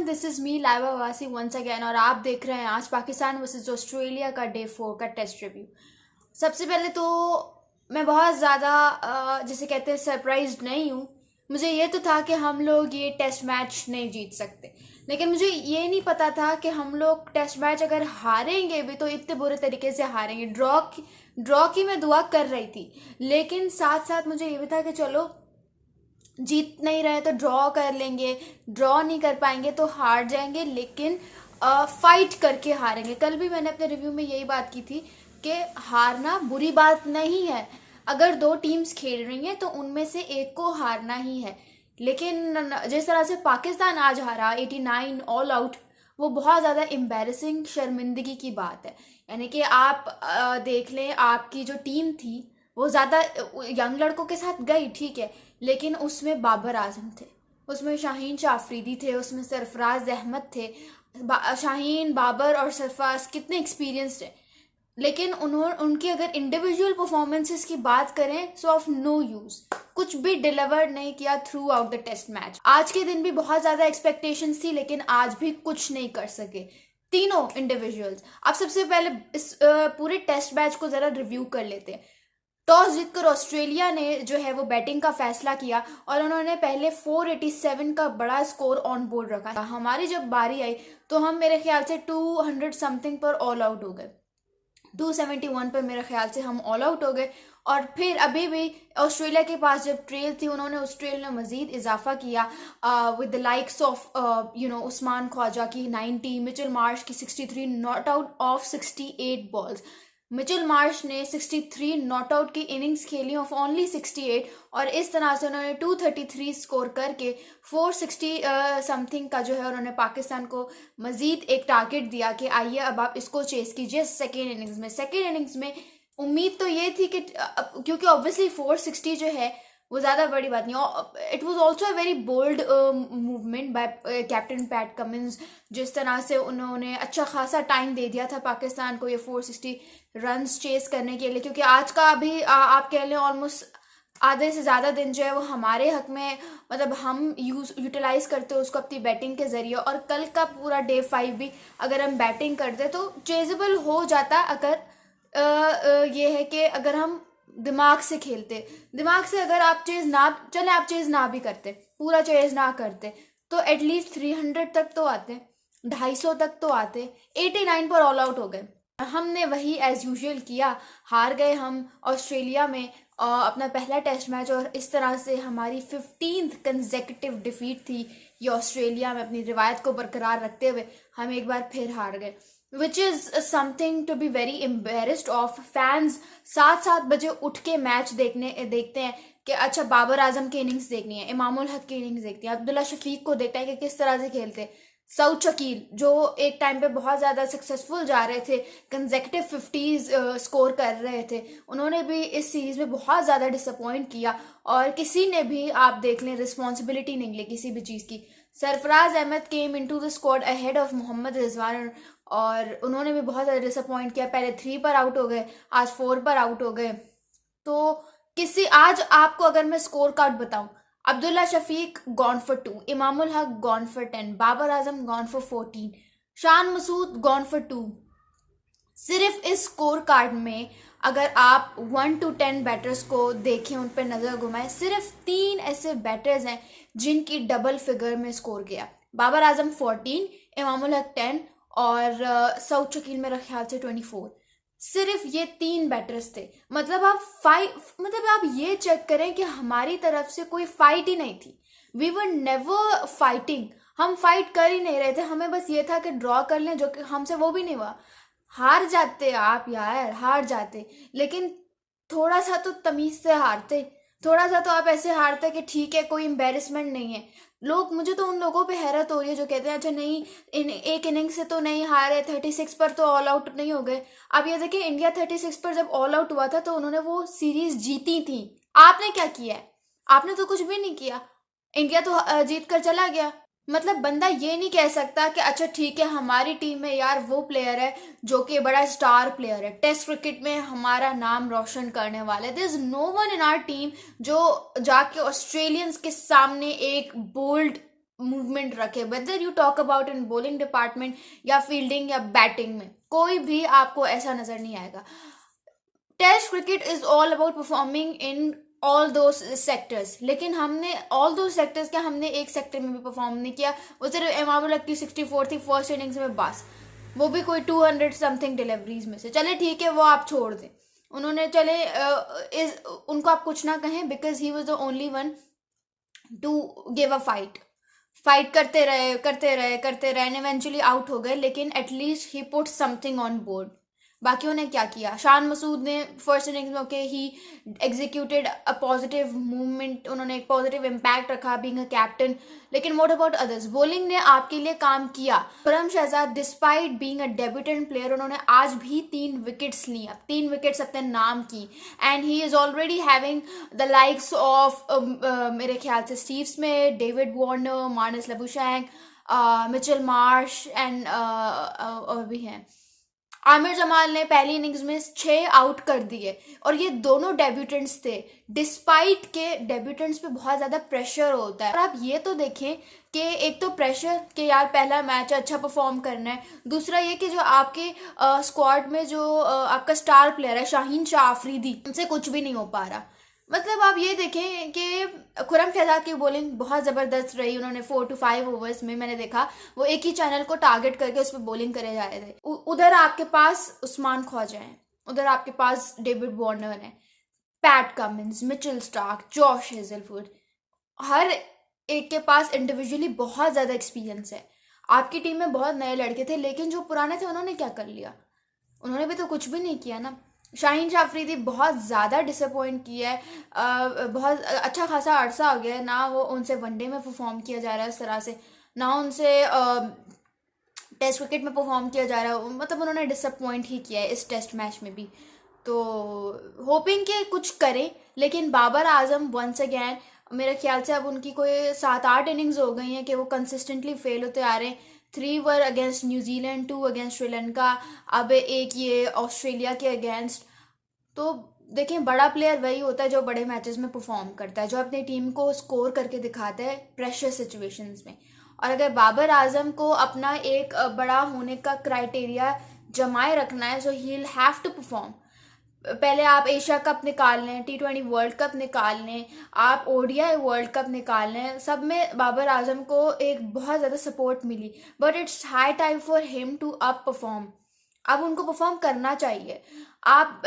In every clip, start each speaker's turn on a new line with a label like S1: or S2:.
S1: Everyone, this is me Laiba वासी once again और आप देख रहे हैं आज पाकिस्तान वर्सेस ऑस्ट्रेलिया का डे 4 का टेस्ट रिव्यू। सबसे पहले तो मैं बहुत ज़्यादा जैसे कहते हैं सरप्राइज्ड नहीं हूँ। मुझे ये तो था कि हम लोग ये टेस्ट मैच नहीं जीत सकते, लेकिन मुझे ये नहीं पता था कि हम लोग टेस्ट मैच अगर हारेंगे भी तो इतने बुरे तरीके से हारेंगे। ड्रॉ की मैं दुआ कर रही थी, लेकिन साथ साथ मुझे ये भी था कि चलो जीत नहीं रहे तो ड्रॉ कर लेंगे, ड्रॉ नहीं कर पाएंगे तो हार जाएंगे, लेकिन फाइट करके हारेंगे। कल भी मैंने अपने रिव्यू में यही बात की थी कि हारना बुरी बात नहीं है। अगर दो टीम्स खेल रही हैं तो उनमें से एक को हारना ही है, लेकिन जिस तरह से पाकिस्तान आज हारा 89 ऑल आउट, वो बहुत ज़्यादा एम्बैरेसिंग शर्मिंदगी की बात है। यानी कि आप देख लें, आपकी जो टीम थी वो ज़्यादा यंग लड़कों के साथ गई, ठीक है, लेकिन उसमें बाबर आजम थे, उसमें शाहीन शाफरीदी थे, उसमें सरफराज अहमद थे। शाहीन, बाबर और सरफराज कितने एक्सपीरियंस्ड है, लेकिन उनकी अगर इंडिविजुअल परफॉर्मेंसेस की बात करें सो ऑफ नो यूज, कुछ भी डिलीवर नहीं किया throughout the test match. आज के दिन भी बहुत ज़्यादा एक्सपेक्टेशंस थी, लेकिन आज भी कुछ नहीं कर सके तीनों इंडिविजुअल्स। अब सबसे पहले इस पूरे टेस्ट मैच को ज़रा रिव्यू कर लेते हैं। टॉस जीतकर ऑस्ट्रेलिया ने जो है वो बैटिंग का फैसला किया और उन्होंने पहले 487 का बड़ा स्कोर ऑन बोर्ड रखा था। हमारी जब बारी आई तो हम मेरे ख्याल से 200 समथिंग पर ऑल आउट हो गए, 271 पर मेरे ख्याल से हम ऑल आउट हो गए। और फिर अभी भी ऑस्ट्रेलिया के पास जब ट्रेल थी, उन्होंने उस ट्रेल में मजीद इजाफा किया with the likes of Usman Khawaja की 90, मिचेल मार्श की 63, not out of 68 balls. Mitchell Marsh ने 63 नॉट आउट की इनिंग्स खेली ऑफ ओनली 68, और इस तरह से उन्होंने 233 स्कोर करके 460 समथिंग का जो है उन्होंने पाकिस्तान को मजीद एक टारगेट दिया कि आइए अब आप इसको चेस कीजिए सेकेंड इनिंग्स में। उम्मीद तो ये थी कि क्योंकि ऑब्वियसली 460 जो है वो ज़्यादा बड़ी बात नहीं। It was also a very bold movement by captain Pat Cummins, जिस तरह से उन्होंने अच्छा खासा टाइम दे दिया था पाकिस्तान को ये 460 रन्स चेस करने के लिए, क्योंकि आज का अभी आप कह लें ऑलमोस्ट आधे से ज़्यादा दिन जो है वो हमारे हक में, मतलब हम यूटिलाइज करते हैं उसको अपनी बैटिंग के ज़रिए। और कल का पूरा डे 5 भी अगर हम बैटिंग करते तो चेजेबल हो जाता, अगर ये है कि अगर हम दिमाग से खेलते, दिमाग से अगर आप चेज ना भी करते, पूरा चेज ना करते, तो एटलीस्ट 300 तक तो आते, 250 तक तो आते। 89 पर ऑल आउट हो गए। हमने वही एज यूजुअल किया, हार गए हम ऑस्ट्रेलिया में अपना पहला टेस्ट मैच, और इस तरह से हमारी 15th कंसेक्यूटिव डिफीट थी ये ऑस्ट्रेलिया में। अपनी रिवायत को बरकरार रखते हुए हम एक बार फिर हार गए, which is something to be very embarrassed of. Fans 7-7 बजे उठ के मैच देखते हैं कि अच्छा बाबर आजम की इनिंग्स देखनी है, इमाम उल हक की इनिंग्स देखती है, अब्दुल्ला शफीक को देखता है कि किस तरह से खेलते। सऊद शकील जो एक टाइम पे बहुत ज़्यादा सक्सेसफुल जा रहे थे, कंसेक्यूटिव 50s स्कोर कर रहे थे, उन्होंने भी इस सीरीज़ में बहुत ज़्यादा डिसअपॉइंट किया, और किसी ने भी आप देख लें रिस्पॉन्सिबिलिटी नहीं ली किसी भी चीज़ की। Sarfaraz Ahmed came into the squad ahead of Mohammad Rizwan, और उन्होंने भी बहुत ज़्यादा डिसअपॉइंट किया। पहले 3 पर आउट हो गए, आज 4 पर आउट हो गए। तो आज आपको अगर मैं स्कोर कार्ड बताऊं, Abdullah Shafique gone for 2, Imamul Haq gone for 10, Babar Azam gone for 14, Shan Masood gone for 2। सिर्फ इस स्कोर कार्ड में अगर आप 1 to 10 बैटर्स को देखें, उन पर नजर घुमाएं, सिर्फ 3 ऐसे बैटर्स हैं जिनकी डबल फिगर में स्कोर गया। बाबर आजम 14, इमामुल हक 10 और सऊद शकील मेरा ख्याल से 24। सिर्फ ये 3 बैटर्स थे। मतलब आप ये चेक करें कि हमारी तरफ से कोई फाइट ही नहीं थी। वी वर नेवर फाइटिंग, हम फाइट कर ही नहीं रहे थे। हमें बस ये था कि ड्रॉ कर लें, जो कि हमसे वो भी नहीं हुआ। हार जाते आप यार, हार जाते, लेकिन थोड़ा सा तो तमीज से हारते, थोड़ा सा तो आप ऐसे हारते कि ठीक है कोई एम्बेरसमेंट नहीं है। मुझे तो उन लोगों पे हैरत हो रही है जो कहते हैं अच्छा नहीं एक इनिंग से तो नहीं हारे, 36 पर तो ऑल आउट नहीं हो गए। अब ये देखिए, इंडिया 36 पर जब ऑल आउट हुआ था तो उन्होंने वो सीरीज जीती थी। आपने क्या किया है? आपने तो कुछ भी नहीं किया, इंडिया तो जीत कर चला गया। मतलब बंदा ये नहीं कह सकता कि अच्छा ठीक है हमारी टीम में यार वो प्लेयर है जो कि बड़ा स्टार प्लेयर है, टेस्ट क्रिकेट में हमारा नाम रोशन करने वाला है। There is no one in our team जो जाके ऑस्ट्रेलियंस के सामने एक बोल्ड मूवमेंट रखे, whether you talk about in bowling department या फील्डिंग या बैटिंग में, कोई भी आपको ऐसा नजर नहीं आएगा। Test cricket is all about performing in all दो सेक्टर्स, लेकिन हमने ऑल दो सेक्टर्स क्या, हमने एक सेक्टर में भी परफॉर्म नहीं किया। वो सिर्फ एमाबुल की 64 थी फर्स्ट इनिंग्स में बस, वो भी कोई 200 समथिंग डिलीवरीज में से। चले ठीक है, वो आप छोड़ दें, उन्होंने चले उनको आप कुछ ना कहें, because he was the only one to give a fight करते रहे एंड इवेंचुअली आउट हो गए, लेकिन at least he put something on board. बाकियों ने क्या किया, शान मसूद ने फर्स्ट इनिंग्स में okay he executed a positive movement, उन्होंने एक पॉजिटिव इम्पैक्ट रखा बीइंग अ कैप्टन, लेकिन व्हाट अबाउट अदर्स, बॉलिंग ने आपके लिए काम किया। Khurram Shahzad despite being a debutant player, उन्होंने आज भी 3 विकेट्स ली, 3 विकेट्स अपने नाम की, and he is already having the likes of मेरे ख्याल से Steve Smith, David Warner, Marnus Labuschagne, Mitchell Marsh and और भी हैं। आमिर जमाल ने पहली इनिंग्स में 6 आउट कर दिए, और ये दोनों डेब्यूटेंट्स थे। डिस्पाइट के डेब्यूटेंट्स पे बहुत ज़्यादा प्रेशर होता है, और आप ये तो देखें कि एक तो प्रेशर कि यार पहला मैच अच्छा परफॉर्म करना है, दूसरा ये कि जो आपके स्क्वाड में जो आपका स्टार प्लेयर है शाहीन शाह अफरीदी, उनसे कुछ भी नहीं हो पा रहा। मतलब आप ये देखें कि खुरम शहजाद की बॉलिंग बहुत ज़बरदस्त रही, उन्होंने 4 to 5 ओवर्स में मैंने देखा वो एक ही चैनल को टारगेट करके उस पर बॉलिंग करे जा रहे थे। उधर आपके पास उस्मान ख्वाजा हैं, उधर आपके पास डेविड वार्नर है, Pat Cummins, Mitchell Starc, Josh Hazlewood, हर एक के पास इंडिविजुअली बहुत ज़्यादा एक्सपीरियंस है। आपकी टीम में बहुत नए लड़के थे, लेकिन जो पुराने थे उन्होंने क्या कर लिया, उन्होंने भी तो कुछ भी नहीं किया ना। शाहीन शाह अफरीदी बहुत ज़्यादा डिसअपॉइंट किया है, बहुत अच्छा खासा अरसा हो गया है ना वो उनसे वनडे में परफॉर्म किया जा रहा है उस तरह से, ना उनसे टेस्ट क्रिकेट में परफॉर्म किया जा रहा है, मतलब उन्होंने डिसअपॉइंट ही किया है इस टेस्ट मैच में भी। तो होपिंग कि कुछ करें, लेकिन बाबर आजम वंस अगैन मेरे ख्याल से अब उनकी कोई 7-8 इनिंग्स हो गई हैं कि वो कंसिस्टेंटली फेल होते आ रहे हैं। 3 were against New Zealand, 2 against Sri Lanka, अब एक ये ऑस्ट्रेलिया के अगेंस्ट। तो देखें, बड़ा प्लेयर वही होता है जो बड़े मैचेस में परफॉर्म करता है, जो अपनी टीम को स्कोर करके दिखाता है प्रेशर सिचुएशंस में। और अगर बाबर आजम को अपना एक बड़ा होने का क्राइटेरिया जमाए रखना है, so he will have to perform. पहले आप एशिया कप निकाल लें, T20 वर्ल्ड कप निकाल लें, आप ODI वर्ल्ड कप निकाल लें, सब में बाबर आजम को एक बहुत ज़्यादा सपोर्ट मिली, but it's high time for him to up perform. अब उनको परफॉर्म करना चाहिए। आप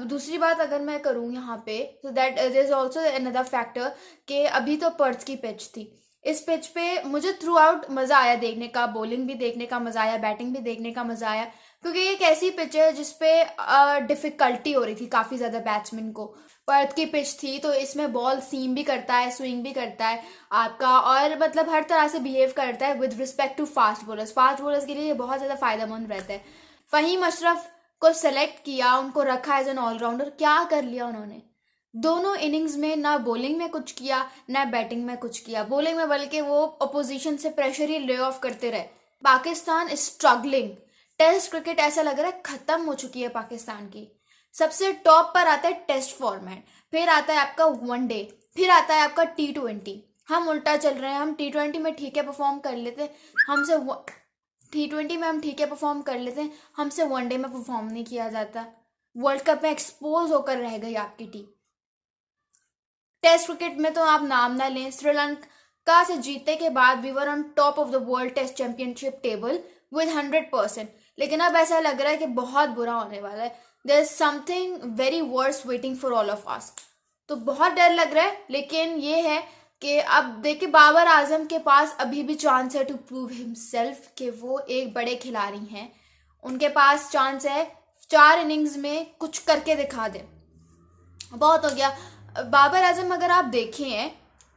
S1: दूसरी बात अगर मैं करूँ यहाँ पे, तो that there is also another factor कि अभी तो पर्थ की पिच थी, इस पिच पे मुझे थ्रू आउट मज़ा आया देखने का, बॉलिंग भी देखने का मज़ा आया, बैटिंग भी देखने का मज़ा आया, क्योंकि ये एक ऐसी पिच है जिसपे डिफ़िकल्टी हो रही थी काफ़ी ज़्यादा बैट्समैन को। पर्थ की पिच थी तो इसमें बॉल सीम भी करता है, स्विंग भी करता है आपका, और मतलब हर तरह से बिहेव करता है with respect to fast bowlers के लिए ये बहुत ज़्यादा फ़ायदेमंद रहता है। फ़हीम अशरफ को सेलेक्ट किया, उनको रखा एज एन ऑलराउंडर, क्या कर लिया उन्होंने? दोनों इनिंग्स में ना बॉलिंग में कुछ किया ना बैटिंग में कुछ किया, बॉलिंग में बल्कि वो अपोजिशन से प्रेशर ही ले ऑफ करते रहे। Pakistan is struggling, test cricket ऐसा लग रहा है खत्म हो चुकी है पाकिस्तान की। सबसे टॉप पर आता है टेस्ट फॉर्मेट, फिर आता है आपका वनडे, फिर आता है आपका T20। हम उल्टा चल रहे हैं, हम T20 में ठीक है परफॉर्म कर लेते, हमसे T20 में हम ठीक है परफॉर्म कर लेते हैं, हमसे वनडे में परफॉर्म नहीं किया जाता। वर्ल्ड कप में एक्सपोज होकर रह गई आपकी टीम। टेस्ट क्रिकेट में तो आप नाम ना लें, श्रीलंका से जीतने के बाद we were on top of the world test championship table with 100%, लेकिन अब ऐसा लग रहा है कि बहुत बुरा होने वाला है। There is something very worse waiting for all of us. तो बहुत डर लग रहा है, लेकिन ये है कि अब देखिए बाबर आजम के पास अभी भी चांस है टू प्रूव हिमसेल्फ कि वो एक बड़े खिलाड़ी हैं। उनके पास चांस है 4 इनिंग्स में कुछ करके दिखा दे। बहुत हो गया। बाबर आजम अगर आप देखें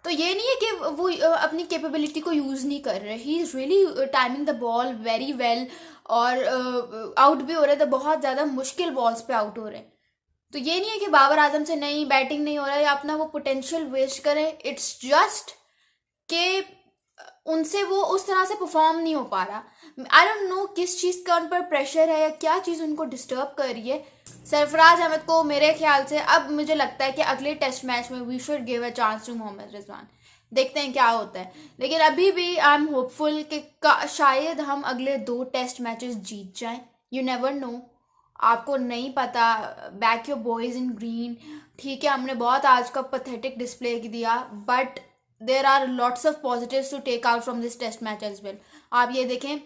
S1: तो ये नहीं है कि वो अपनी कैपेबिलिटी को यूज़ नहीं कर रहे, he is really timing the ball very well, और आउट भी हो रहे थे, बहुत ज़्यादा मुश्किल बॉल्स पे आउट हो रहे हैं। तो ये नहीं है कि बाबर आजम से नहीं बैटिंग नहीं हो रहा है या अपना वो पोटेंशियल वेस्ट करें, इट्स जस्ट कि उनसे वो उस तरह से परफॉर्म नहीं हो पा रहा। आई डोंट नो किस चीज़ का उन पर प्रेशर है या क्या चीज़ उनको डिस्टर्ब कर रही है। सरफराज अहमद को मेरे ख्याल से अब मुझे लगता है कि अगले टेस्ट मैच में we should give a chance to Mohammad Rizwan, देखते हैं क्या होता है। लेकिन अभी भी आई एम होपफुल कि शायद हम अगले 2 टेस्ट मैचेस जीत जाएं। यू नेवर नो, आपको नहीं पता। Back your boys in green, ठीक है हमने बहुत आज का पथेटिक डिस्प्ले दिया, but there are lots of positives to take out from this test match as well. आप ये देखें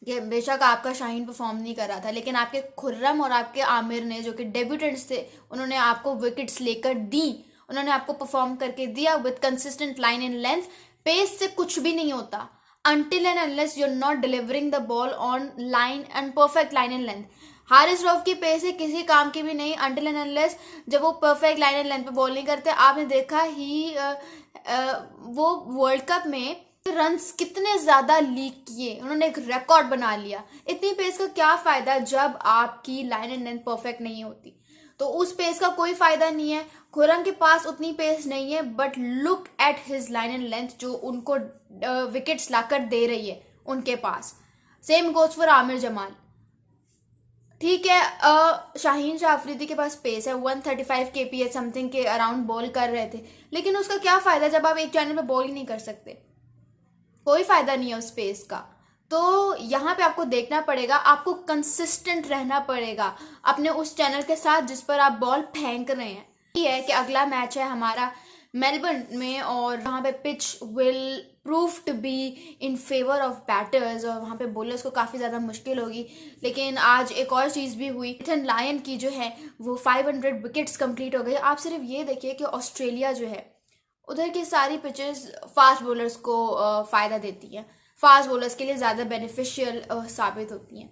S1: कि बेशक आपका शाहीन परफॉर्म नहीं कर रहा था, लेकिन आपके खुर्रम और आपके आमिर ने, जो कि डेब्यूटेंट्स थे, उन्होंने आपको विकेट्स लेकर दी, उन्होंने आपको परफॉर्म करके दिया with consistent line in length. Pace से कुछ भी नहीं होता until and unless you're not delivering the ball on line and perfect line and length। Haris Rauf की पेस है किसी काम की भी नहीं until and unless जब वो परफेक्ट लाइन एंड लेंथ पे बॉल नहीं करते। आपने देखा ही वो वर्ल्ड कप में रन्स कितने ज्यादा लीक किए, उन्होंने एक रिकॉर्ड बना लिया। इतनी पेस का क्या फायदा जब आपकी लाइन एंड लेंथ परफेक्ट नहीं होती, तो उस पेस का कोई फायदा नहीं है। खुर्रम के पास उतनी पेस नहीं है, but look at his line and length जो उनको विकेट्स लाकर दे रही है उनके पास। Same goes for Aamir Jamal. ठीक है, शाहीन शाह अफरीदी के पास पेस है, 135 kph समथिंग के अराउंड बॉल कर रहे थे, लेकिन उसका क्या फायदा जब आप एक चैनल पे बॉल ही नहीं कर सकते, कोई फायदा नहीं है उस पेस का। तो यहाँ पे आपको देखना पड़ेगा, आपको कंसिस्टेंट रहना पड़ेगा अपने उस चैनल के साथ जिस पर आप बॉल फेंक रहे हैं। ये है कि अगला मैच है हमारा मेलबर्न में, और वहाँ पे pitch will prove to be in favour of batters, और वहाँ पे बॉलर्स को काफ़ी ज़्यादा मुश्किल होगी। लेकिन आज एक और चीज़ भी हुई, नेथन लायन की जो है वो 500 विकेट्स कंप्लीट हो गई। आप सिर्फ ये देखिए कि ऑस्ट्रेलिया जो है उधर की सारी पिचेस फास्ट बॉलर्स को फ़ायदा देती हैं, फास्ट बॉलर्स के लिए ज़्यादा बेनिफिशियल साबित होती हैं।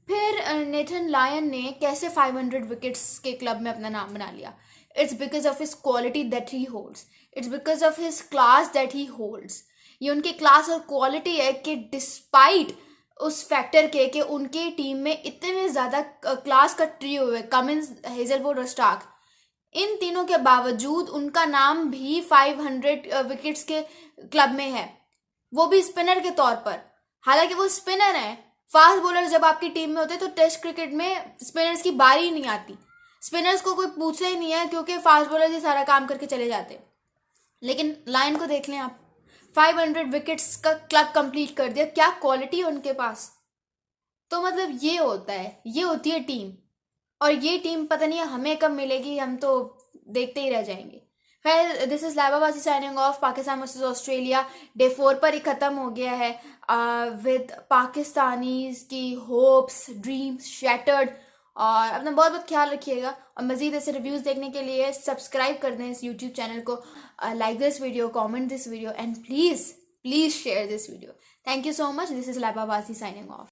S1: फिर नेथन लायन ने कैसे 500 विकेट्स के क्लब में अपना नाम बना लिया? It's because of his quality that he holds, it's because of his class that he holds. ये उनकी क्लास और क्वालिटी है कि डिस्पाइट उस फैक्टर के कि उनकी टीम में इतने ज़्यादा क्लास का ट्रियो है, कमिंस, हेजलवुड और स्टार्क, इन तीनों के बावजूद उनका नाम भी 500 विकेट्स के क्लब में है, वो भी स्पिनर के तौर पर। हालांकि वो स्पिनर है, फास्ट बॉलर जब आपकी टीम में होते हैं तो टेस्ट क्रिकेट में स्पिनर्स की बारी ही नहीं आती, स्पिनर्स को कोई पूछता ही नहीं है क्योंकि फास्ट बॉलर ही सारा काम करके चले जाते हैं। लेकिन लायन को देख लें आप, 500 विकेट्स का क्लब कंप्लीट कर दिया, क्या क्वालिटी है उनके पास। तो मतलब ये होता है, ये होती है टीम, और ये टीम पता नहीं हमें कब मिलेगी, हम तो देखते ही रह जाएंगे। खैर, this is Laiba Wasi signing of. Pakistan versus Australia day 4 पर ही खत्म हो गया है, विद पाकिस्तानीज की होप्स ड्रीम्स शैटर्ड। और अपना बहुत बहुत ख्याल रखिएगा, और मज़ीद ऐसे रिव्यूज़ देखने के लिए सब्सक्राइब कर दें इस यूट्यूब चैनल को, like this video, comment this video, and please please share this video. Thank you so much. This is Laiba Wasi signing of.